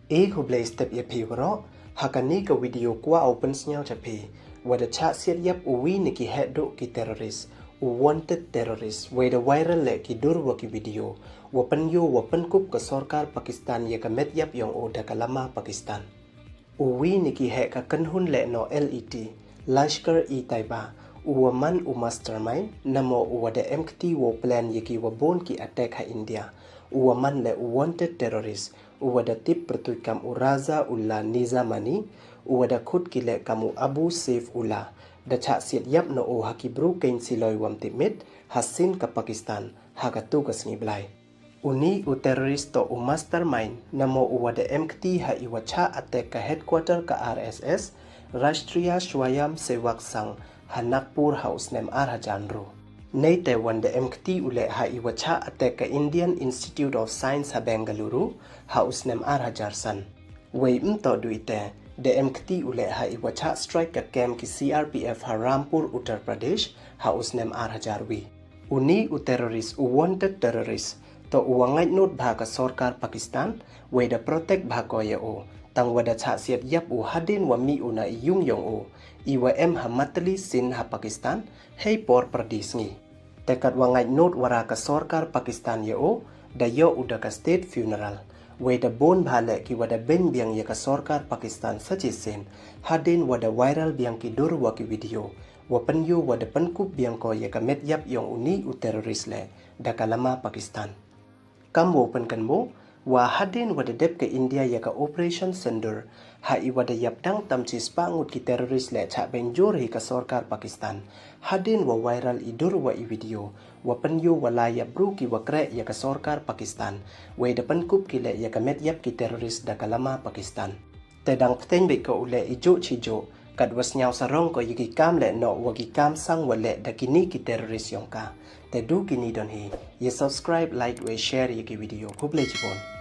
hublay step ya pi waro hakani ka video kwa open snyao chapi wada cha siat yap uwi ni ki hedo ki terrorist wanted terrorist wada viral le ki durwa ki video wapan kup ka sarkar Pakistan ya ka met yap yong oda kalama Pakistan uwi ni ki he ka kanhun le no LET Lashkar-e-Taiba Uwaman mastermind namo wada MKT wo plan yaki wabon ki attack ha India Uwaman le wanted terrorist wada tip pertuikam uraza ulla nizamani wada khut ki le kamu Abu Saif ulla da cha siat yap no o hakibru kain siloi wam timit hasin ka Pakistan hagatu ka sngiblai uni terrorist to mastermind namo wada MKT ha iwacha attack ka headquarter ka RSS Rashtriya Swayam Sewak Sangh Hanakpur House Nem Arhajanru. Nei Taiwan de MKT ule ha iwacha attack ka Indian Institute of Science ha Bengaluru House Nem Arhajarsan. Wei to duite de MKT ule ha iwacha strike ka camp ki CRPF ha Rampur Uttar Pradesh House Nem Arhajarwi. Uni terrorist wanted terrorist to uwangai not bha ka sarkar Pakistan wei da protect bha ko ye o. Tang wada cha siat yap hadin wa mi una yung yong o iwa hamatli sin ha Pakistan hei por Pradesh ngi tekat wangai not wara ka sarkar Pakistan ye o da yo uda ka state funeral we da bon bhale ki wada ben biang ye ka sarkar Pakistan sachi sen hadin wada viral biang ki dur wa ki video wa penyo wada penkup biang ko ye ka met yap yong uni terrorist le da kalama Pakistan kam wo pen kan mo wa hadin wada dep ke India ya ka operation sender ha i wada yap dang tamchi spangut ki terrorist le cha benjor hi ka sarkar Pakistan hadin wa viral idur wa i video wa penyo wala ya bru ki wa kre ya ka sarkar Pakistan we da penkup ki le ya ka met yap ki terrorist da kalama Pakistan tedang pteng be ko ule ijo chijo kad was nyau sarong ko yiki kam le no wa ki kam sang wa le da kini ki terrorist yong ka te du kini don hi ye subscribe like we share yiki video kuble chipon